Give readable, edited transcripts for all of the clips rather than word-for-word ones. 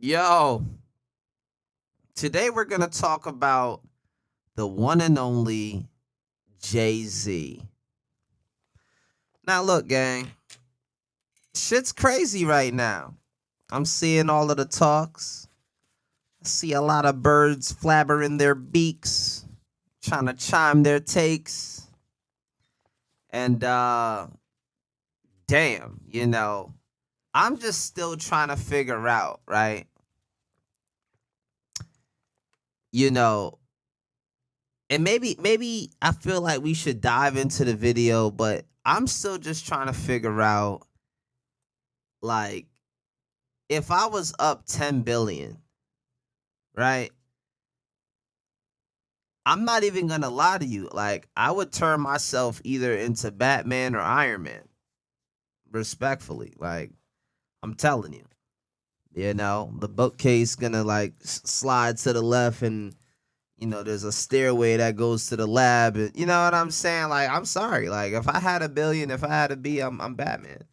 Yo, today we're going to talk about the one and only JayZ. Now, look, gang, shit's crazy right now. I'm seeing all of the talks. I see a lot of birds flabbering their beaks, trying to chime their takes. And, damn, I'm just still trying to figure out, right? You know, and maybe I feel like we should dive into the video, but I'm still just trying to figure out, like, if I was up 10 billion, right? I'm not even gonna lie to you. Like, I would turn myself either into Batman or Iron Man, respectfully. Like, I'm telling you, the bookcase gonna like slide to the left, and there's a stairway that goes to the lab. And, you know what I'm saying? Like, I'm sorry. Like, if I had a billion, if I had to be, I'm Batman.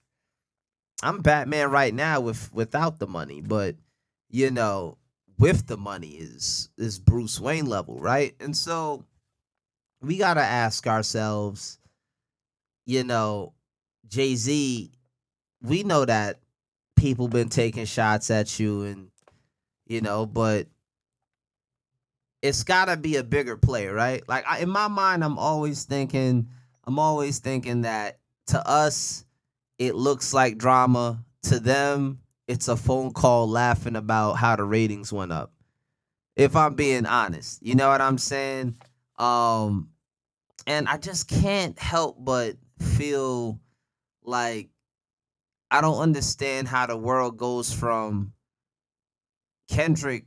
I'm Batman right now without the money, but you know, with the money is Bruce Wayne level, right? And so we gotta ask ourselves, you know, JayZ, we know that people been taking shots at you, and but it's gotta be a bigger play, right? Like, in my mind, I'm always thinking that to us, it looks like drama. To them, it's a phone call laughing about how the ratings went up. If I'm being honest, you know what I'm saying? Um, and I just can't help but feel like I don't understand how the world goes from Kendrick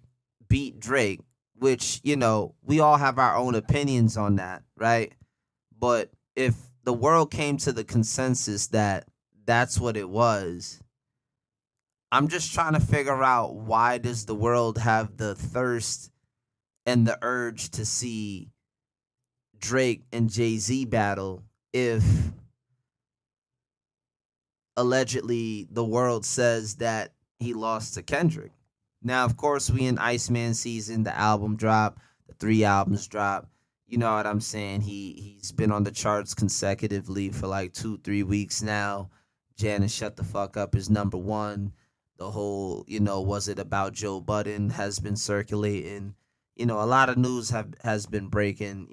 beat Drake, which, we all have our own opinions on that, right? But if the world came to the consensus that that's what it was, I'm just trying to figure out, why does the world have the thirst and the urge to see Drake and JayZ battle if allegedly the world says that he lost to Kendrick. Now, of course, we in Iceman season, the album drop, the 3 albums drop. You know what I'm saying? He's been on the charts consecutively for like 2-3 weeks now. Janice Shut the Fuck Up is number one. The whole, was it about Joe Budden has been circulating. A lot of news has been breaking,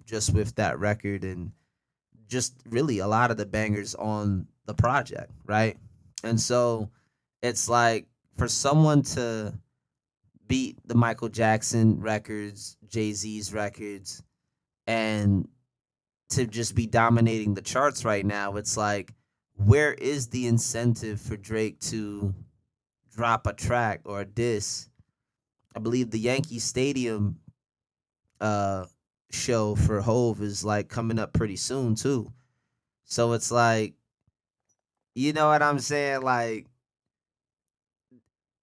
just with that record, and just really a lot of the bangers on the project, right? And so it's like, for someone to beat the Michael Jackson records, JayZ's records, and to just be dominating the charts right now, it's like, where is the incentive for Drake to drop a track or a diss? I believe the Yankee Stadium show for Hov is like coming up pretty soon too. So it's like, you know what I'm saying? Like,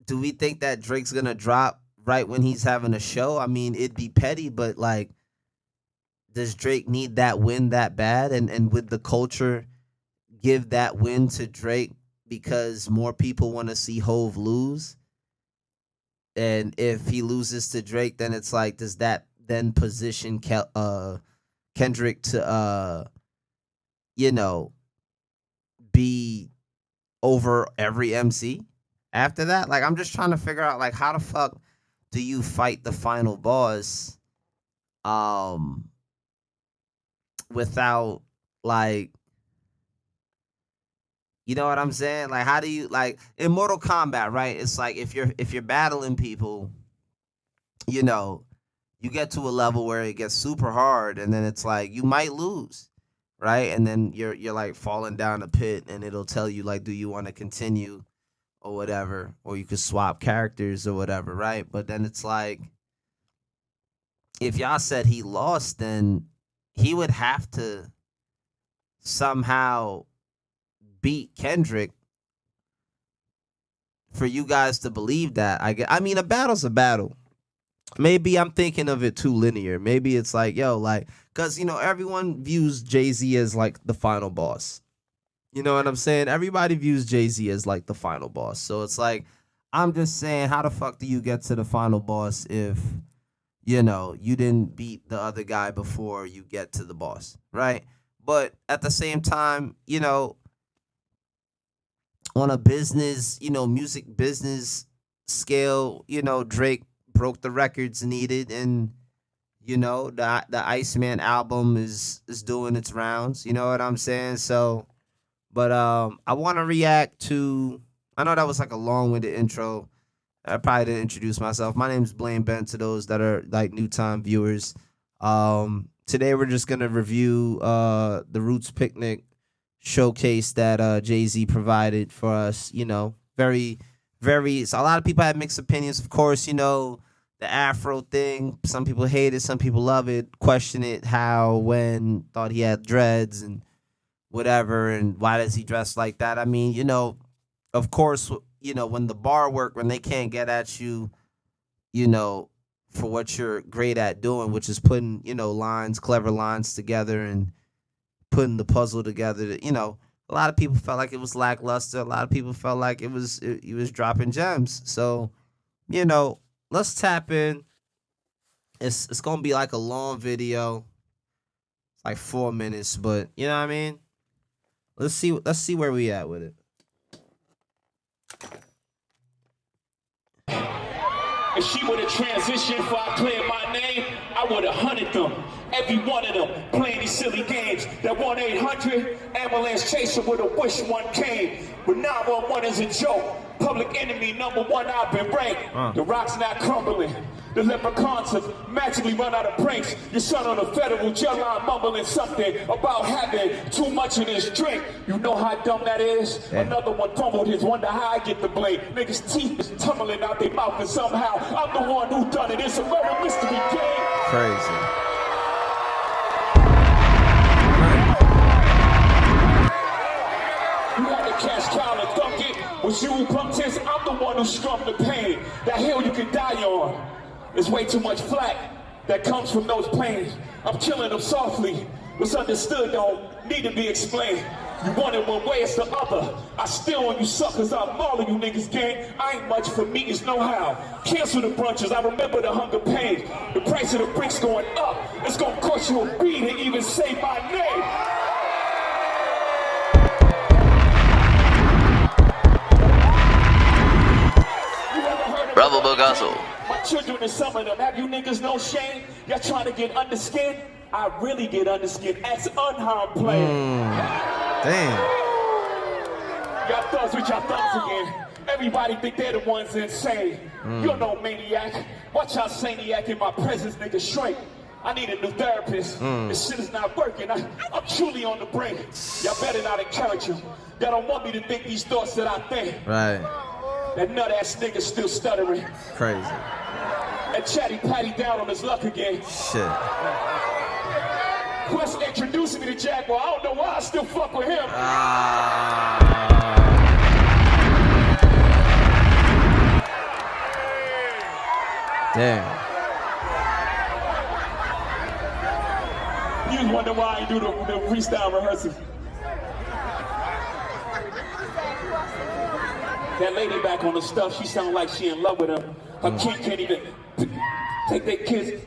do we think that Drake's gonna drop right when he's having a show? I mean, it'd be petty, but like, does Drake need that win that bad? And would the culture give that win to Drake because more people want to see Hov lose? And if he loses to Drake, then it's like, does that then position Kendrick to you know be over every MC after that? Like, I'm just trying to figure out, like, how the fuck do you fight the final boss um without, like, you know what I'm saying? Like, how do you, like, in Mortal Kombat, right? It's like, if you're battling people, you know, you get to a level where it gets super hard, and then it's like you might lose, right? And then you're like falling down a pit, and it'll tell you, like, do you want to continue or whatever, or you could swap characters or whatever, right? But then it's like, if y'all said he lost, then he would have to somehow beat Kendrick for you guys to believe that. I mean, a battle's a battle. Maybe I'm thinking of it too linear. Maybe it's like, yo, like, because, everyone views JayZ as like the final boss. You know what I'm saying? Everybody views JayZ as like the final boss. So it's like, I'm just saying, how the fuck do you get to the final boss if, you know, you didn't beat the other guy before you get to the boss, right? But at the same time, you know, on a business, you know, music business scale, you know, Drake broke the records needed, and you know, the Iceman album is doing its rounds. You know what I'm saying? So, but I want to react to. I know that was like a long-winded intro. I probably didn't introduce myself. My name's Blaine Bent, to those that are like new time viewers. Today we're just gonna review the Roots Picnic showcase that JayZ provided for us. You know, very. So a lot of people have mixed opinions, of course. You know, the Afro thing. Some people hate it, some people love it. Question it, how, when, thought he had dreads and whatever, and why does he dress like that? I mean, you know, of course, you know, when the bar work, when they can't get at you, you know, for what you're great at doing, which is putting, you know, clever lines together and putting the puzzle together. You know, a lot of people felt like it was lackluster. A lot of people felt like he was dropping gems. So, you know, let's tap in. It's gonna be like a long video. It's like 4 minutes, but you know what I mean? Let's see where we at with it. If she would've transitioned before I cleared my name, I would've hunted them. Every one of them playing these silly games. That 1-800 ambulance chaser would've wished one came. But 911 is a joke. Public enemy #1, I've been ranked. The rock's not crumbling. The leprechauns have magically run out of pranks. Your son on a federal jail line mumbling something about having too much in his drink. You know how dumb that is? Yeah. Another one fumbled his, wonder how I get the blame. Niggas' teeth is tumbling out their mouth, and somehow I'm the one who done it. It's a murder mystery game. Crazy. You had to catch Kyle and dunk it. Was you who pumped his? I'm the one who strummed the pain. That hill you can die on. There's way too much flack that comes from those planes. I'm killing them softly. What's understood don't need to be explained. You want it one way, it's the other. I still on you suckers, I'm mauling you niggas, gang. I ain't much for me, it's no how. Cancel the brunches, I remember the hunger pain. The price of the bricks going up. It's gonna cost you a beat to even say my name. Bravo Bogazo. My children and some of them, have you niggas no shame? Y'all trying to get under skin? I really get under skin as unharmed player. Damn. Y'all thugs with y'all thugs again. Everybody think they're the ones insane. You're no maniac. Watch how Saniac in my presence, nigga, shrink. I need a new therapist. This shit is not working. I'm truly on the brink. Y'all better not encourage him. Y'all don't want me to think these thoughts that I think. Right. That nut-ass nigga still stuttering. Crazy. That chatty patty down on his luck again. Shit. Quest introducing me to Jaguar. I don't know why I still fuck with him. Damn. You was wondering why I do the freestyle rehearsals. That lady back on the stuff, she sound like she in love with him. Her kid can't even take their kids.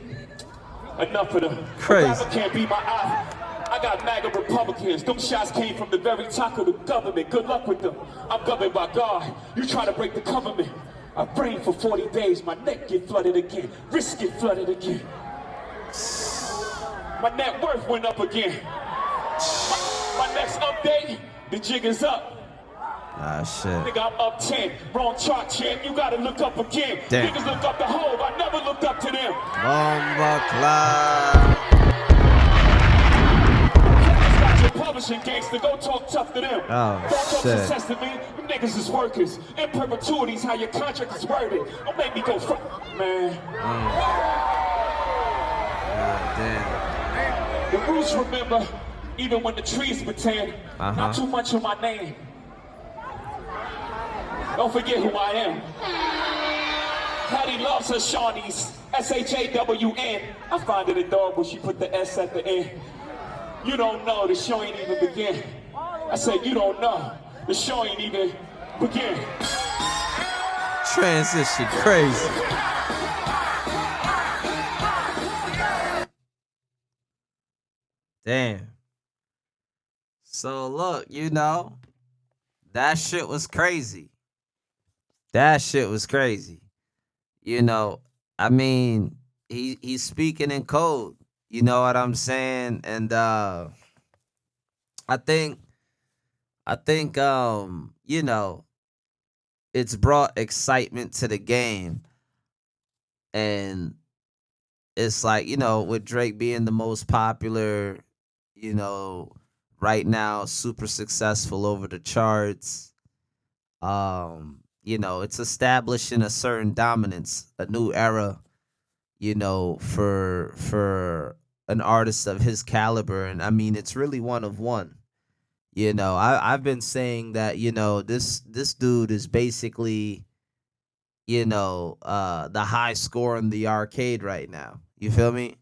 Enough of them. Crazy. A rapper can't be my eye. I got MAGA Republicans. Them shots came from the very top of the government. Good luck with them. I'm governed by God. You try to break the government. I prayed for 40 days. My neck get flooded again. Wrist get flooded again. My net worth went up again. My next update, the jig is up. Shit. Nigga, I'm up 10. Wrong chart, champ. You gotta look up again. Damn. Niggas look up to Hov. I never looked up to them. Bomba Club. Got your publishing gangster. Go talk tough to them. Oh, Don't talk shit. success to me. Them niggas is workers. In perpetuities, how your contract is worded. Don't make me go man. God damn. The roots remember, even when the trees pretend. Not too much of my name. Don't forget who I am. Hattie loves her Shawnees. S-H-A-W-N. I find it adorable she put the S at the end. You don't know, the show ain't even begin. I said, you don't know, the show ain't even begin. transition crazy. Damn. So look, that shit was crazy. That shit was crazy. I mean, he's speaking in code. You know what I'm saying? And I think it's brought excitement to the game. And it's like, with Drake being the most popular, right now, super successful over the charts. It's establishing a certain dominance, a new era, for an artist of his caliber. And I mean, it's really one of one. I've been saying that, this dude is basically, the high score in the arcade right now. You feel me?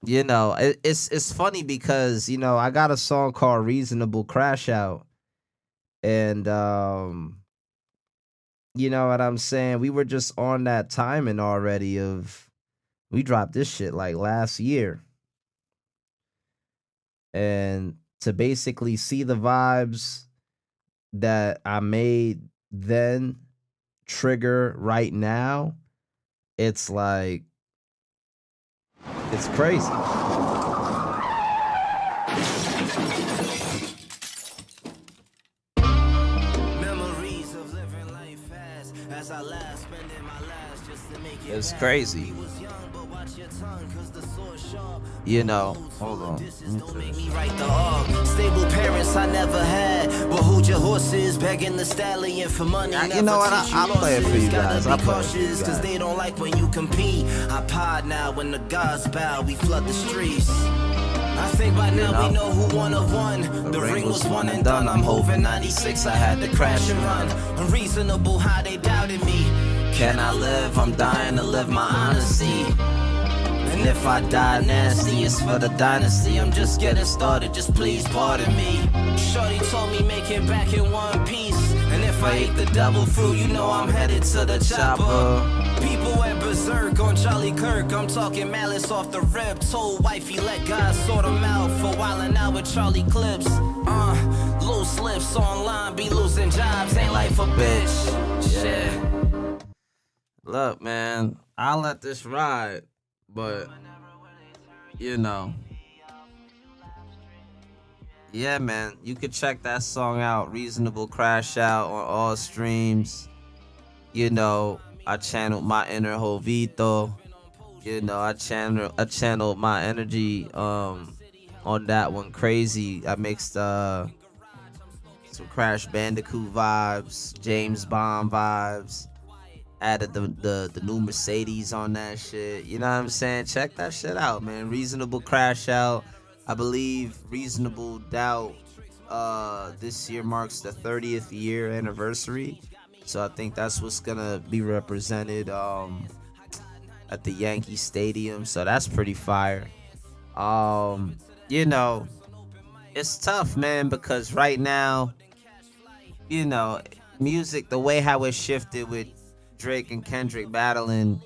It's funny because, I got a song called Reasonable Crashout. And you know what I'm saying? We were just on that timing already we dropped this shit like last year. And to basically see the vibes that I made then trigger right now, it's like, it's crazy. It's crazy. Hold on. Stable parents I never had, but hold your horses, begging the stallion for money. You know what? I'll play it for you guys. I'll play it for you guys. Cause they don't like when you compete. I pod now when the gods bow, we flood the streets. I think by now we know who one of one. The ring was one and done. I'm Hov in 96, I had to crash and run. Unreasonable how they doubted me. Can I live? I'm dying to live my honesty. And if I die nasty, it's for the dynasty. I'm just getting started, just please pardon me. Shorty told me make it back in one piece. And if I ate the double fruit, you know I'm headed to the chopper. People went berserk on Charlie Kirk. I'm talking malice off the rip. Told wifey let God sort them out for wildin' out with Charlie Clips. Loose slips online, be losing jobs. Ain't life a bitch. Shit. Look, man, I'll let this ride. But, yeah, man, you could check that song out, Reasonable Crashout, on all streams. I channeled my inner Hovito. I channeled my energy on that one. Crazy. I mixed some Crash Bandicoot vibes, James Bond vibes. Added the new Mercedes on that shit. You know what I'm saying? Check that shit out, man. Reasonable Crashout. I believe Reasonable Doubt this year marks the 30th year anniversary. So I think that's what's gonna be represented at the Yankee Stadium. So that's pretty fire. It's tough, man, because right now, music, the way how it shifted with Drake and Kendrick battling,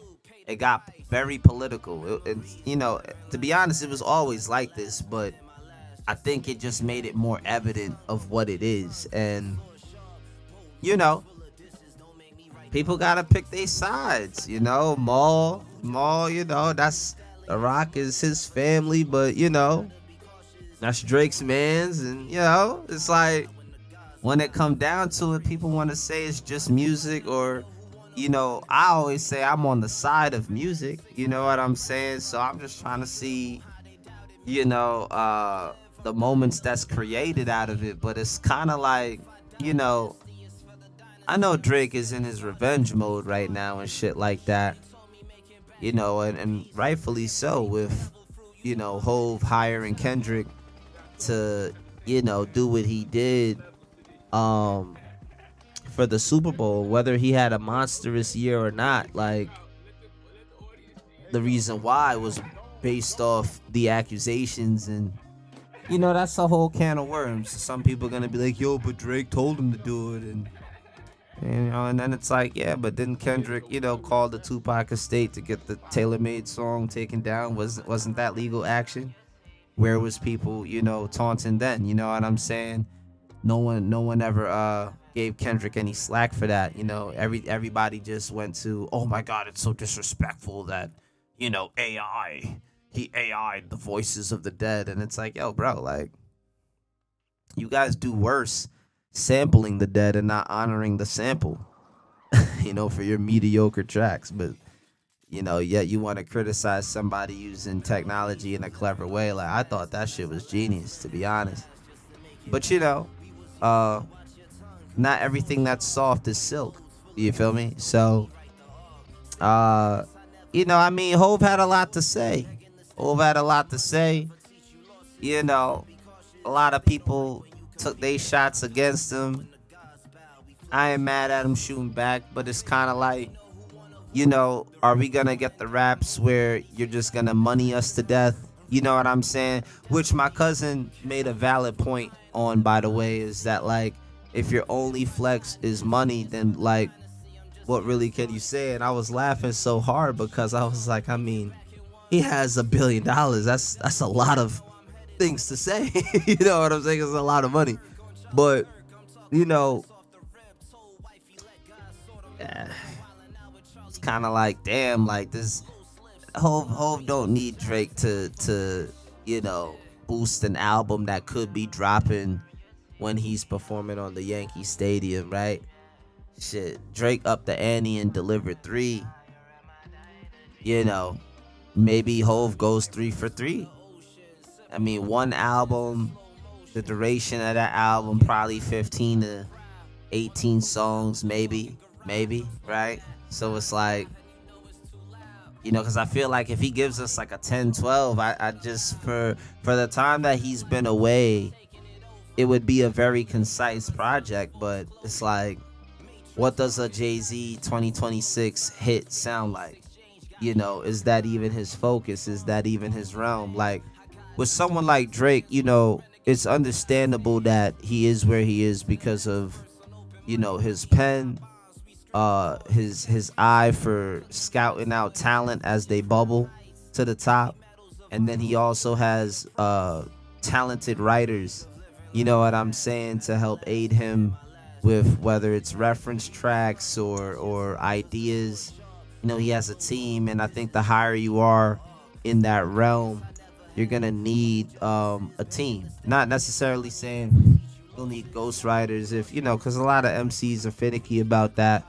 it got very political. To be honest, it was always like this, but I think it just made it more evident of what it is. And people gotta pick their sides. Maul, that's The Rock is his family, but that's Drake's man's, and it's like when it come down to it, people want to say it's just music, or I always say I'm on the side of music, you know what I'm saying? So I'm just trying to see, the moments that's created out of it. But it's kind of like, I know Drake is in his revenge mode right now and shit like that, and rightfully so, with, Hov hiring Kendrick to, do what he did, for the Super Bowl, whether he had a monstrous year or not. Like, the reason why was based off the accusations, and that's a whole can of worms. Some people are gonna be like, yo, but Drake told him to do it, and And then it's like, yeah, but then Kendrick, called the Tupac estate to get the Tailor Made song taken down. Wasn't that legal action? Where was people, taunting then? You know what I'm saying? No one ever gave Kendrick any slack for that. Everybody just went to, oh my God, it's so disrespectful that, he AI'd the voices of the dead. And it's like, yo, bro, like, you guys do worse sampling the dead and not honoring the sample, for your mediocre tracks. But, yet you want to criticize somebody using technology in a clever way. Like, I thought that shit was genius, to be honest. But, not everything that's soft is silk. You feel me? So, Hov had a lot to say. A lot of people took their shots against him. I ain't mad at him shooting back, but it's kind of like, are we going to get the raps where you're just going to money us to death? You know what I'm saying? Which my cousin made a valid point on, by the way, is that, like, if your only flex is money, then, like, what really can you say? And I was laughing so hard because I was like, he has $1 billion. That's a lot of things to say. You know what I'm saying? It's a lot of money. But, it's kind of like, damn, like, this Hov don't need Drake to boost an album that could be dropping when he's performing on the Yankee Stadium, right? Shit, Drake upped the ante and delivered 3. Maybe Hov goes 3 for 3. One album, the duration of that album, probably 15 to 18 songs, maybe, right? So it's like, because I feel like if he gives us like a 10, 12, I just, for the time that he's been away, it would be a very concise project. But it's like, what does a JayZ 2026 hit sound like? Is that even his focus? Is that even his realm? Like, with someone like Drake, it's understandable that he is where he is because of, his pen, his eye for scouting out talent as they bubble to the top. And then he also has talented writers, you know what I'm saying, to help aid him with whether it's reference tracks or ideas. He has a team, and I think the higher you are in that realm, you're gonna need a team. Not necessarily saying you'll need ghostwriters, if because a lot of MCs are finicky about that.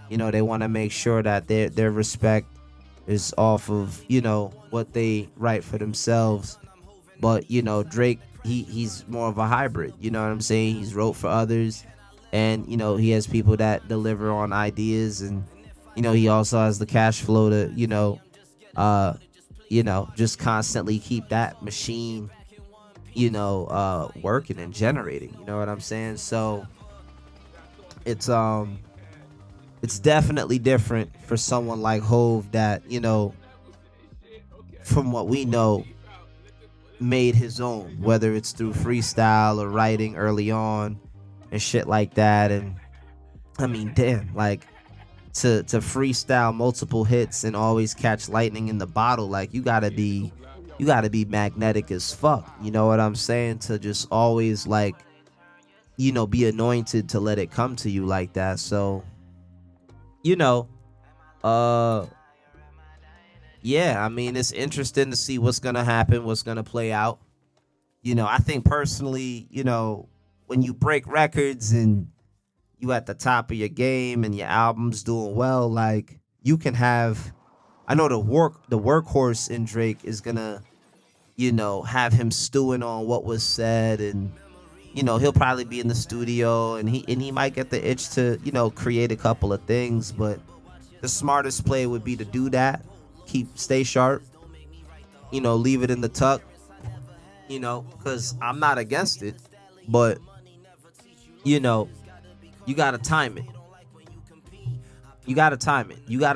They want to make sure that their respect is off of what they write for themselves. But Drake, he's more of a hybrid. You know what I'm saying? He's wrote for others, and he has people that deliver on ideas, and he also has the cash flow to just constantly keep that machine working and generating. You know what I'm saying? So it's definitely different for someone like Hov that from what we know, made his own, whether it's through freestyle or writing early on and shit like that. And damn, like, to freestyle multiple hits and always catch lightning in the bottle, like, you gotta be magnetic as fuck, you know what I'm saying, to just always, like, be anointed to let it come to you like that. So yeah, it's interesting to see what's gonna happen, what's gonna play out. I think personally, when you break records and you at the top of your game and your album's doing well, like, you can have, I know the workhorse in Drake is gonna, have him stewing on what was said, and he'll probably be in the studio, and he might get the itch to create a couple of things. But the smartest play would be to do that, stay sharp, leave it in the tuck, because I'm not against it, but you gotta time it. You gotta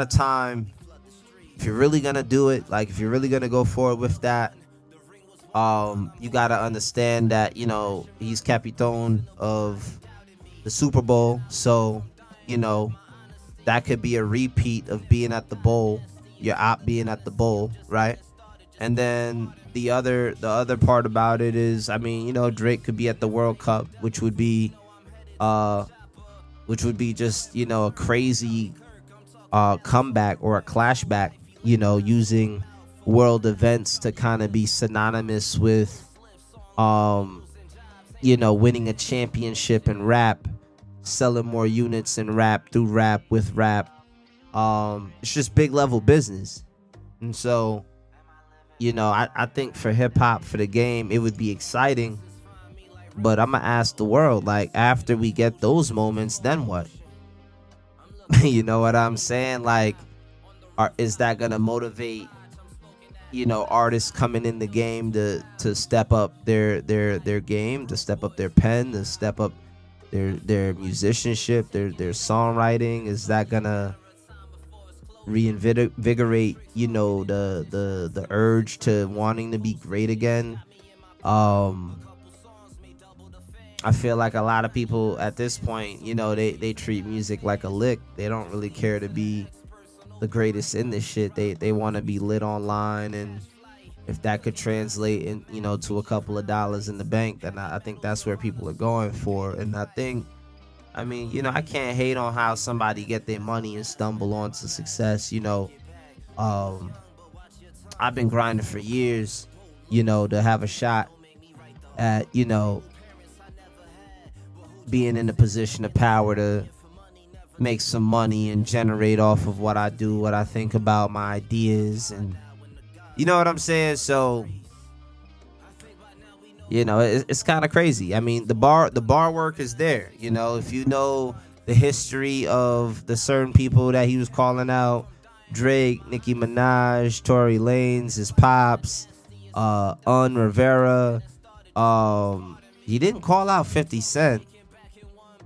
time if you're really gonna do it. Like, if you're really gonna go forward with that, you gotta understand that he's Capitan of the Super Bowl, so that could be a repeat of being at the bowl, your op being at the bowl, right? And then the other part about it is, I mean, Drake could be at the World Cup, which would be just, a crazy comeback or a clashback, using world events to kind of be synonymous with winning a championship in rap, selling more units in rap, through rap, with rap. It's just big level business. And so, I think for hip hop, for the game, it would be exciting. But I'm going to ask the world, like, after we get those moments, then what? You know what I'm saying? Like, is that going to motivate, artists coming in the game to step up their game, to step up their pen, to step up their musicianship, their songwriting? Is that gonna reinvigorate, the urge to wanting to be great again? I feel like a lot of people at this point, they treat music like a lick. They don't really care to be the greatest in this shit. They want to be lit online, and if that could translate in, to a couple of dollars in the bank, then I think that's where people are going for. And I can't hate on how somebody get their money and stumble onto success. I've been grinding for years, to have a shot at, being in a position of power to make some money and generate off of what I do, what I think about, my ideas, and you know what I'm saying? So, it's kind of crazy. I mean, the bar work is there. If you know the history of the certain people that he was calling out, Drake, Nicki Minaj, Tory Lanez, his pops, Rivera. He didn't call out 50 Cent,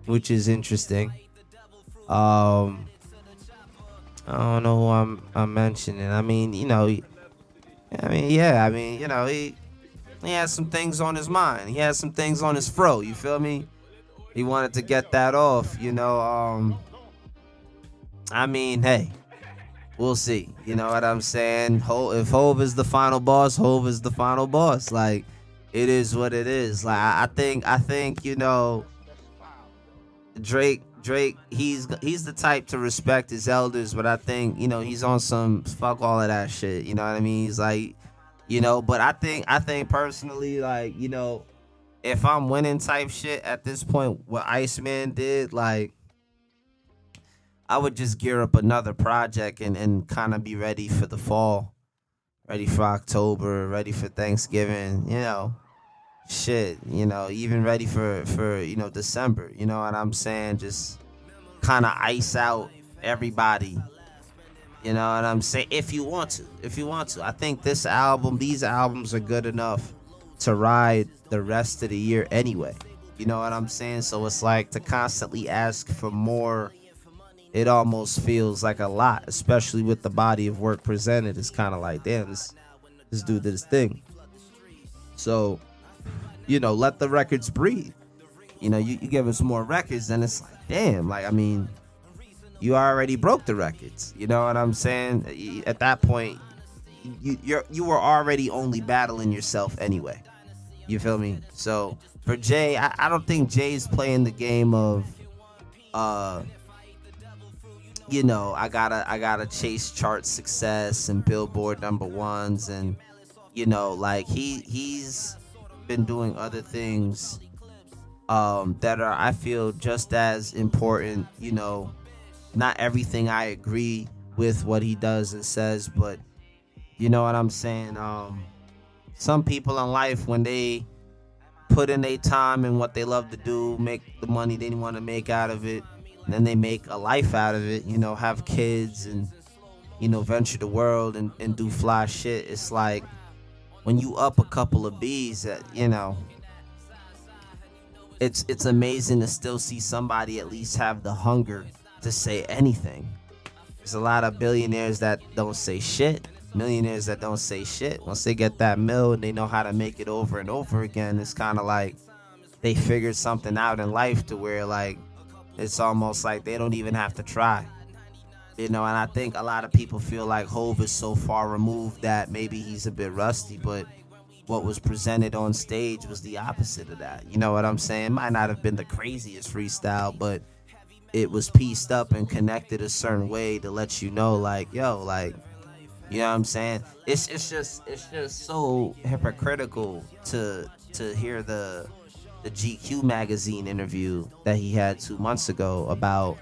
which is interesting. I don't know who I'm mentioning. He had some things on his mind. He had some things on his fro. You feel me? He wanted to get that off. Hey, we'll see. You know what I'm saying? If Hov is the final boss, Hov is the final boss. Like, it is what it is. Like, I think Drake, he's the type to respect his elders, but I think, he's on some fuck all of that shit. You know what I mean? He's like, but I think personally, like, if I'm winning type shit at this point, what Iceman did, like, I would just gear up another project and kind of be ready for the fall, ready for October, ready for Thanksgiving, shit, even ready for December, you know what I'm saying? Just kind of ice out everybody, you know what I'm saying? If you want to. I think these albums are good enough to ride the rest of the year anyway. You know what I'm saying? So it's like, to constantly ask for more, it almost feels like a lot, especially with the body of work presented. It's kind of like, damn, this dude did his thing. So, let the records breathe. You give us more records, and it's like, damn, like, I mean, you already broke the records. You know what I'm saying? At that point, you were already only battling yourself anyway. You feel me? So for Jay, I don't think Jay's playing the game of, I gotta chase chart success and Billboard #1s, and like he's been doing other things that are, I feel, just as important. Not everything I agree with what he does and says, but you know what I'm saying? Some people in life, when they put in their time and what they love to do, make the money they want to make out of it, and then they make a life out of it, have kids and, venture the world and do fly shit. It's like, when you up a couple of B's, it's amazing to still see somebody at least have the hunger to say anything. There's a lot of billionaires that don't say shit, millionaires that don't say shit. Once they get that mill and they know how to make it over and over again, it's kind of like they figured something out in life to where, like, It's almost like they don't even have to try. And I think a lot of people feel like Hov is so far removed that maybe he's a bit rusty, but what was presented on stage was the opposite of that. You know what I'm saying? It might not have been the craziest freestyle, but it was pieced up and connected a certain way to let you know, like, yo, like, you know what I'm saying? It's just so hypocritical to hear the GQ magazine interview that he had 2 months ago about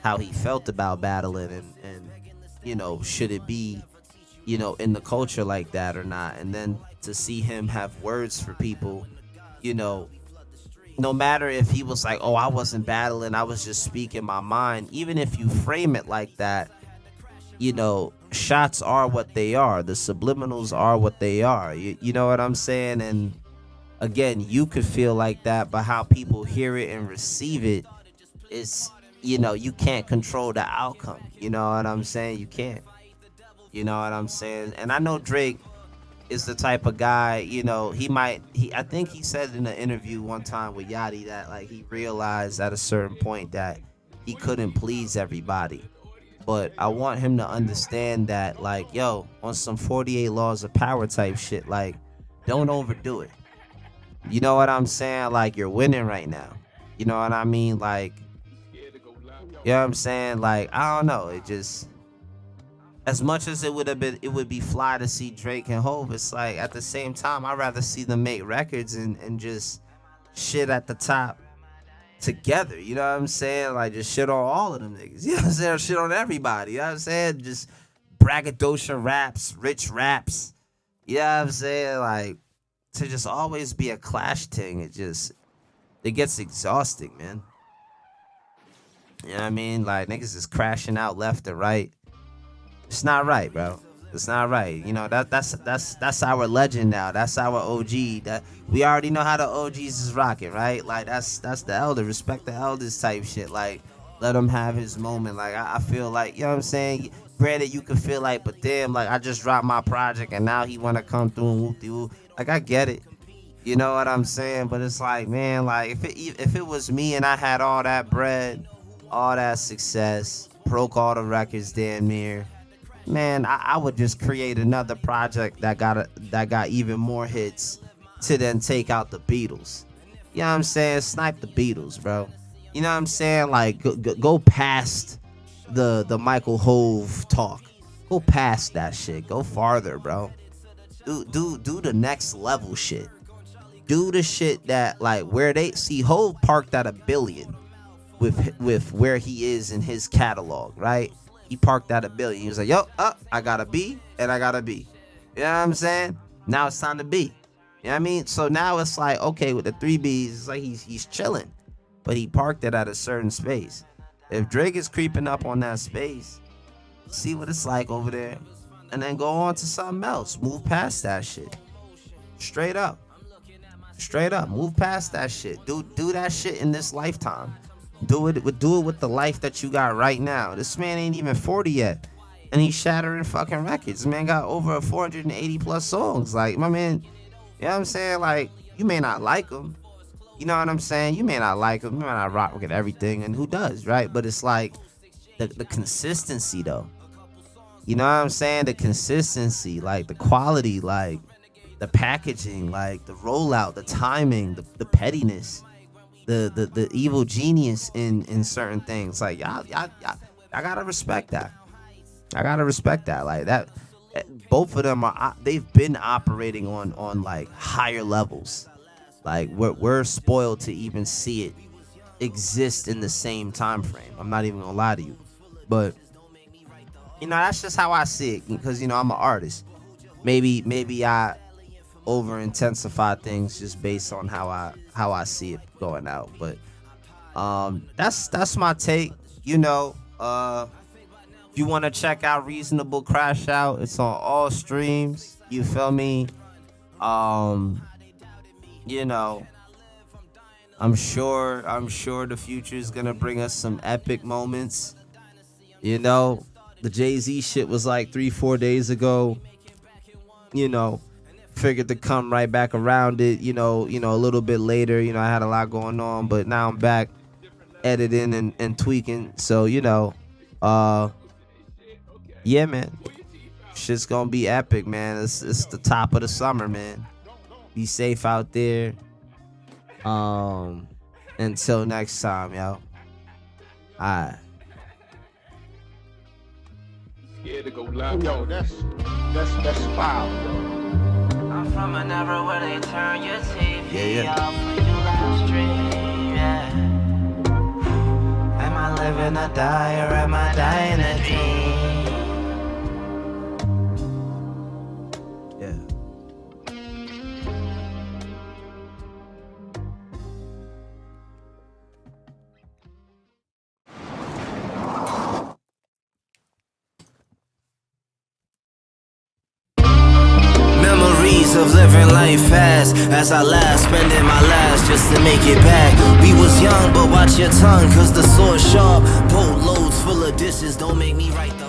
how he felt about battling and should it be in the culture like that or not, and then to see him have words for people, no matter if he was like, oh, I wasn't battling, I was just speaking my mind. Even if you frame it like that, shots are what they are. The subliminals are what they are. You know what I'm saying? And again, you could feel like that, but how people hear it and receive it is, you can't control the outcome. You know what I'm saying? You can't. You know what I'm saying? And I know Drake is the type of guy, I think he said in an interview one time with Yachty that like he realized at a certain point that he couldn't please everybody. But I want him to understand that, like, yo, on some 48 laws of power type shit, like, don't overdo it. You know what I'm saying? Like, you're winning right now. You know what I mean? Like, you know what I'm saying? Like, I don't know. It just, as much as it would be fly to see Drake and Hov, it's like, at the same time, I'd rather see them make records and just shit at the top together. You know what I'm saying? Like, just shit on all of them niggas. You know what I'm saying? Shit on everybody. You know what I'm saying? Just braggadocio raps, rich raps. You know what I'm saying? Like, to just always be a clash thing, it gets exhausting, man. You know what I mean? Like, niggas is crashing out left and right. It's not right, bro. It's not right. That's our legend now. That's our OG. That we already know how the OGs is rocking, right? Like, that's the elder. Respect the elders type shit. Like, let him have his moment. Like, I feel like, you know what I'm saying? Granted, you can feel like, but damn, like, I just dropped my project and now he want to come through and whoop-de-whoop. Like, I get it. You know what I'm saying? But it's like, man, like, if it was me and I had all that bread, all that success, broke all the records damn near, man, I would just create another project that got even more hits to then take out the Beatles. You know what I'm saying? Snipe the Beatles, bro. You know what I'm saying? Like, go past the Michael Hov talk. Go past that shit. Go farther, bro. Do the next level shit. Do the shit that, like, where they see Hov parked at $1 billion with where he is in his catalog, right? He parked at $1 billion. He was like, yo, I got a B and I got a B. You know what I'm saying? Now it's time to B. You know what I mean? So now it's like, okay, with the 3 Bs, it's like he's chilling. But he parked it at a certain space. If Drake is creeping up on that space, see what it's like over there. And then go on to something else. Move past that shit. Straight up. Straight up. Move past that shit. Do that shit in this lifetime. Do it with the life that you got right now. This man ain't even 40 yet, and he's shattering fucking records. This man got over 480 plus songs. Like, my man, you know what I'm saying? Like, you may not like him. You know what I'm saying? You may not like him. You may not rock with everything, and who does, right? But it's like the consistency, though. You know what I'm saying? The consistency, like the quality, like the packaging, like the rollout, the timing, the pettiness. The evil genius in certain things. Like, y'all I gotta respect that. I gotta respect that. Like, that, both of them they've been operating on like higher levels. Like, we're spoiled to even see it exist in the same time frame. I'm not even gonna lie to you, but that's just how I see it, because I'm an artist. Maybe I over intensify things just based on how I see it going out. But that's my take. If you want to check out Reasonable Crashout, it's on all streams. You feel me? I'm sure the future is gonna bring us some epic moments. The JayZ shit was like 3-4 days ago. Figured to come right back around it, a little bit later. I had a lot going on, but now I'm back. editing and tweaking. So, you know, yeah, man. Shit's gonna be epic, man. It's the top of the summer, man. Be safe out there. Until next time, yo. Alright. Scared to go live. Yo, that's foul, yo. I'm from an era where they turn your TV Yeah. off when you live stream, yeah. Am I living or die, or am I dying a dream? Yeah. Memories of living life fast as I laugh, spending my last just to make it back. We was young, but watch your tongue, cause the sword sharp. Boat loads full of dishes, don't make me write the